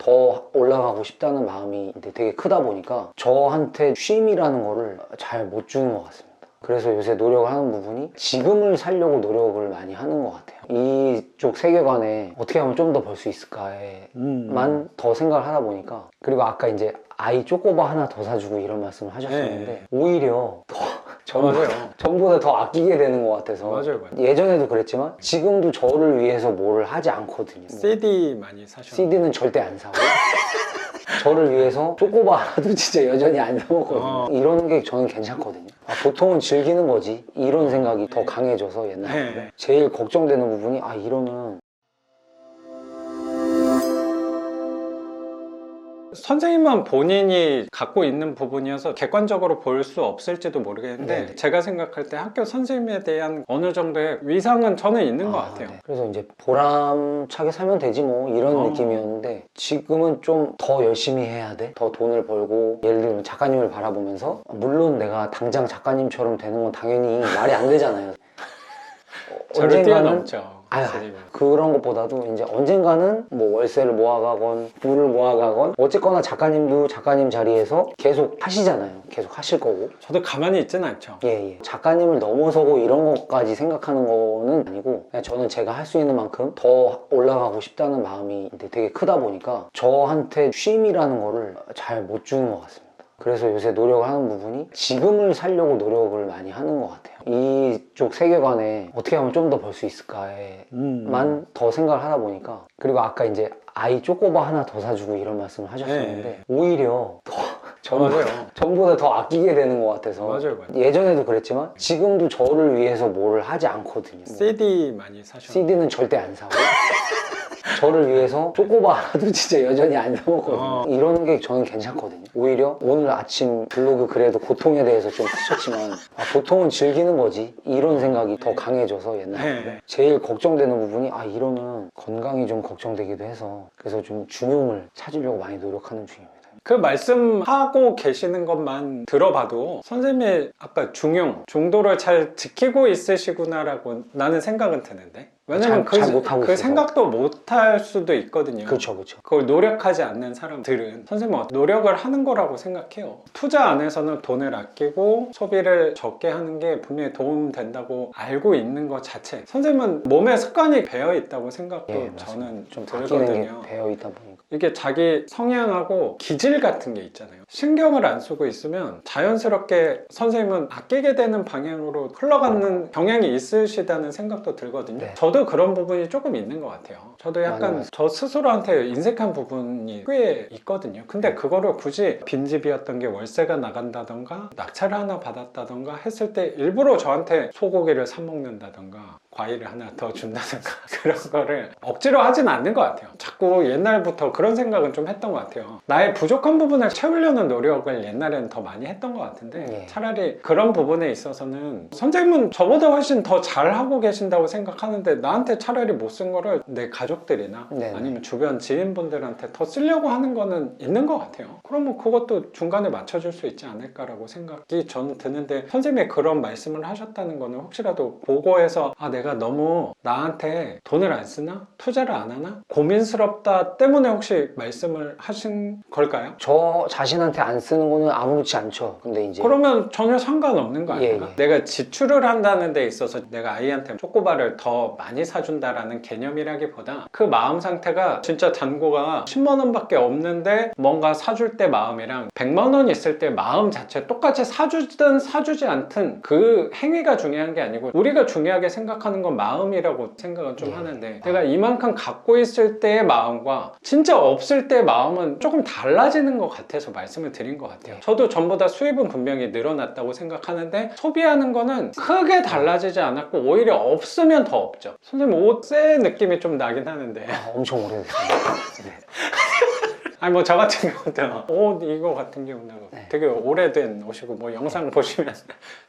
더 올라가고 싶다는 마음이 되게 크다 보니까 저한테 쉼이라는 거를 잘 못 주는 것 같습니다. 그래서 요새 노력을 하는 부분이 지금을 살려고 노력을 많이 하는 것 같아요. 이쪽 세계관에 어떻게 하면 좀 더 벌 수 있을까에만 더 생각을 하다 보니까, 그리고 아까 이제 아이 쪼꼬바 하나 더 사주고 이런 말씀을 하셨었는데 오히려 더 전보다 더 아끼게 되는 것 같아서. 맞아요. 예전에도 그랬지만 지금도 저를 위해서 뭘 하지 않거든요. CD 많이 사셨나요? CD는 절대 안 사고 저를 위해서 쪼꼬바 하나도 진짜 여전히 안 사 먹거든요. 이런 게 저는 괜찮거든요. 보통은 즐기는 거지, 이런 생각이 더 강해져서 옛날에 제일 걱정되는 부분이 이러면 선생님은 본인이 갖고 있는 부분이어서 객관적으로 볼 수 없을지도 모르겠는데 제가 생각할 때 학교 선생님에 대한 어느 정도의 위상은 저는 있는 것 같아요. 그래서 이제 보람차게 살면 되지 뭐 이런 느낌이었는데 지금은 좀 더 열심히 해야 돼, 더 돈을 벌고, 예를 들면 작가님을 바라보면서, 물론 내가 당장 작가님처럼 되는 건 당연히 말이 안 되잖아요. 저를 뛰어넘죠. 그런 것보다도 이제 언젠가는 뭐 월세를 모아가건 부를 모아가건 어쨌거나 작가님도 작가님 자리에서 계속 하시잖아요. 계속 하실 거고. 저도 가만히 있지는 않죠. 작가님을 넘어서고 이런 것까지 생각하는 거는 아니고, 그냥 저는 제가 할 수 있는 만큼 더 올라가고 싶다는 마음이 되게 크다 보니까 저한테 쉼이라는 거를 잘 못 주는 것 같습니다. 그래서 요새 노력을 하는 부분이 지금을 살려고 노력을 많이 하는 것 같아요. 이쪽 세계관에 어떻게 하면 좀 더 벌 수 있을까에만 더 생각을 하다 보니까, 그리고 아까 이제 아이 쪼꼬바 하나 더 사주고 이런 말씀을 하셨었는데 오히려 더 전보다 더 아끼게 되는 것 같아서. 예전에도 그랬지만 지금도 저를 위해서 뭘 하지 않거든요. CD 많이 사셨나요? CD는 절대 안 사고 저를 위해서 쪼꼬바 하나도 진짜 여전히 안 사 먹거든요. 이런 게 저는 괜찮거든요. 오히려 오늘 아침 블로그 그래도 고통에 대해서 좀 쓰셨지만 보통은 즐기는 거지, 이런 생각이 더 강해져서 옛날에 제일 걱정되는 부분이 이러면 건강이 좀 걱정되기도 해서, 그래서 좀 중용을 찾으려고 많이 노력하는 중입니다. 그 말씀하고 계시는 것만 들어봐도 선생님이 아까 중용, 중도를 잘 지키고 있으시구나라고 나는 생각은 드는데, 왜냐면 그 생각도 못할 수도 있거든요. 그렇죠. 그걸 노력하지 않는 사람들은 선생님은 노력을 하는 거라고 생각해요. 투자 안에서는 돈을 아끼고 소비를 적게 하는 게 분명히 도움된다고 알고 있는 것 자체, 선생님은 몸에 습관이 배어 있다고 생각도 저는 좀 들거든요. 배어 있다 보니까 이게 자기 성향하고 기질 같은 게 있잖아요. 신경을 안 쓰고 있으면 자연스럽게 선생님은 아끼게 되는 방향으로 흘러가는 경향이 있으시다는 생각도 들거든요. 저도 그런 부분이 조금 있는 것 같아요. 저도 약간 저 스스로한테 인색한 부분이 꽤 있거든요. 근데 그거를 굳이 빈집이었던 게 월세가 나간다던가 낙찰을 하나 받았다던가 했을 때 일부러 저한테 소고기를 사 먹는다던가 과일을 하나 더 준다든가 그런 거를 억지로 하진 않는 것 같아요. 자꾸 옛날부터 그런 생각은 좀 했던 것 같아요. 나의 부족한 부분을 채우려는 노력을 옛날에는 더 많이 했던 것 같은데 차라리 그런 부분에 있어서는 선생님은 저보다 훨씬 더 잘하고 계신다고 생각하는데 나한테 차라리 못 쓴 거를 내 가족들이나 아니면 주변 지인분들한테 더 쓰려고 하는 거는 있는 것 같아요. 그러면 그것도 중간에 맞춰줄 수 있지 않을까라고 생각이 저는 드는데, 선생님이 그런 말씀을 하셨다는 거는 혹시라도 보고해서 내가 너무 나한테 돈을 안 쓰나? 투자를 안 하나? 고민스럽다 때문에 혹시 말씀을 하신 걸까요? 저 자신한테 안 쓰는 거는 아무렇지 않죠. 근데 이제 그러면 전혀 상관없는 거 아닌가? 내가 지출을 한다는 데 있어서 내가 아이한테 초코바를 더 많이 사준다라는 개념이라기보다 그 마음 상태가 진짜 잔고가 10만 원밖에 없는데 뭔가 사줄 때 마음이랑 100만 원 있을 때 마음 자체 똑같이 사주든 사주지 않든 그 행위가 중요한 게 아니고 우리가 중요하게 생각하는 건 마음이라고 생각은 좀 하는데, 내가 이만큼 갖고 있을 때의 마음과 진짜 없을 때의 마음은 조금 달라지는 것 같아서 말씀을 드린 것 같아요. 저도 전보다 수입은 분명히 늘어났다고 생각하는데 소비하는 거는 크게 달라지지 않았고 오히려 없으면 더 없죠. 선생님 옷 새 느낌이 좀 나긴 하는데 엄청 오래됐습니다. 아니 뭐 저 같은 경우도 옷 이거 같은 경우는 되게 오래된 옷이고 뭐 영상 보시면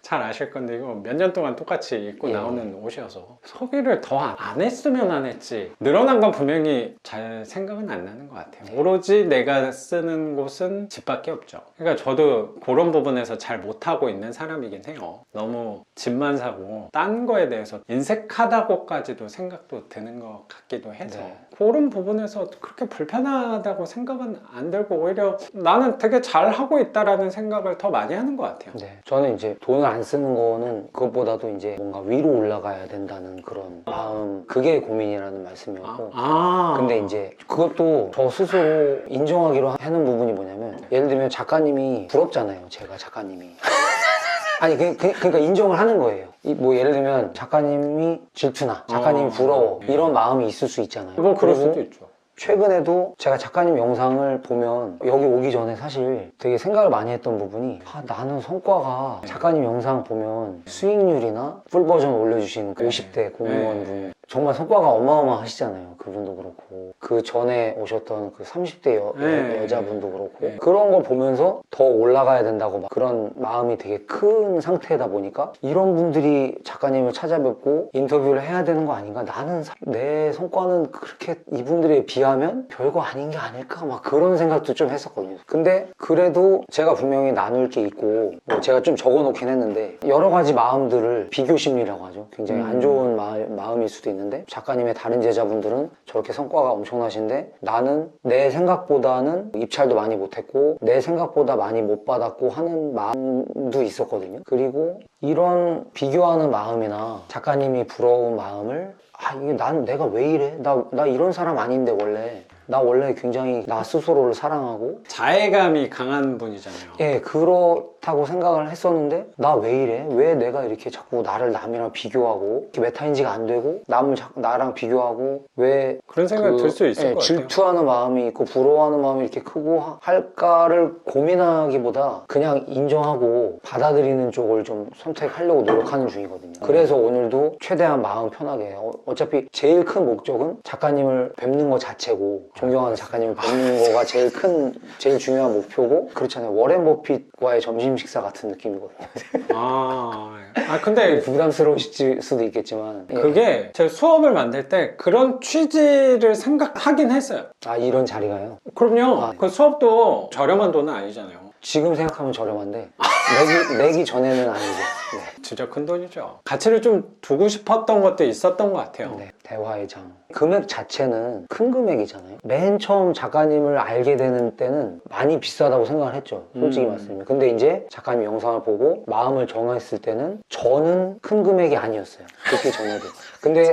잘 아실 건데 이거 몇 년 동안 똑같이 입고 나오는 옷이어서 소비를 더 안 했으면 안 했지 늘어난 건 분명히 잘 생각은 안 나는 것 같아요. 오로지 내가 쓰는 곳은 집밖에 없죠. 그러니까 저도 그런 부분에서 잘 못하고 있는 사람이긴 해요. 너무 집만 사고 딴 거에 대해서 인색하다고까지도 생각도 드는 것 같기도 해서 그런 부분에서 그렇게 불편하다고 생각은 안 들고 오히려 나는 되게 잘 하고 있다라는 생각을 더 많이 하는 것 같아요. 네, 저는 이제 돈을 안 쓰는 거는 그것보다도 이제 뭔가 위로 올라가야 된다는 그런 마음, 그게 고민이라는 말씀이었고. 근데 이제 그것도 저 스스로 인정하기로 하는 부분이 뭐냐면, 예를 들면 작가님이 부럽잖아요, 제가 작가님이. 아니 그러니까 인정을 하는 거예요. 뭐 예를 들면 작가님이 질투나 작가님이 부러워 이런 마음이 있을 수 있잖아요. 뭐 그럴 그리고 수도 있죠. 최근에도 제가 작가님 영상을 보면 여기 오기 전에 사실 되게 생각을 많이 했던 부분이, 나는 성과가 작가님 영상 보면 수익률이나 풀 버전 올려주시는 그 50대 공무원분 정말 성과가 어마어마하시잖아요. 그분도 그렇고 그 전에 오셨던 그 30대 여자분도 그렇고 그런 걸 보면서 더 올라가야 된다고 막 그런 마음이 되게 큰 상태다 보니까 이런 분들이 작가님을 찾아뵙고 인터뷰를 해야 되는 거 아닌가? 나는 내 성과는 그렇게 이분들에 비하면 별거 아닌 게 아닐까? 막 그런 생각도 좀 했었거든요. 근데 그래도 제가 분명히 나눌 게 있고 뭐 제가 좀 적어놓긴 했는데 여러 가지 마음들을 비교 심리라고 하죠. 굉장히 안 좋은 마음일 수도 있는데 작가님의 다른 제자분들은 저렇게 성과가 엄청나신데 나는 내 생각보다는 입찰도 많이 못했고 내 생각보다 많이 못 받았고 하는 마음도 있었거든요. 그리고 이런 비교하는 마음이나 작가님이 부러운 마음을 이게 내가 왜 이래? 나 이런 사람 아닌데 원래 나 원래 굉장히 나 스스로를 사랑하고 자애감이 강한 분이잖아요. 예, 그렇다고 생각을 했었는데 나 왜 이래? 왜 내가 이렇게 자꾸 나를 남이랑 비교하고 이렇게 메타인지가 안 되고 남을 자꾸 나랑 비교하고 왜 그런 생각이 들 수 있을 것 같아요. 질투하는 마음이 있고 부러워하는 마음이 이렇게 크고 할까를 고민하기보다 그냥 인정하고 받아들이는 쪽을 좀 선택하려고 노력하는 중이거든요. 그래서 오늘도 최대한 마음 편하게 어차피 제일 큰 목적은 작가님을 뵙는 것 자체고 존경하는 작가님을 뵙는 거가 제일 중요한 목표고 그렇잖아요. 워렌 버핏과의 점심 식사 같은 느낌이거든요. 근데 부담스러우실 수도 있겠지만 그게 제 수업을 만들 때 그런 취지를 생각하긴 했어요. 이런 자리가요? 그럼요. 그 수업도 저렴한 돈은 아니잖아요. 지금 생각하면 저렴한데 내기 전에는 아니죠. 네. 진짜 큰 돈이죠. 가치를 좀 두고 싶었던 것도 있었던 것 같아요. 네, 대화의 장. 금액 자체는 큰 금액이잖아요. 맨 처음 작가님을 알게 되는 때는 많이 비싸다고 생각을 했죠. 솔직히 말씀드리면. 근데 이제 작가님 영상을 보고 마음을 정했을 때는 저는 큰 금액이 아니었어요. 그렇기 전에도. 근데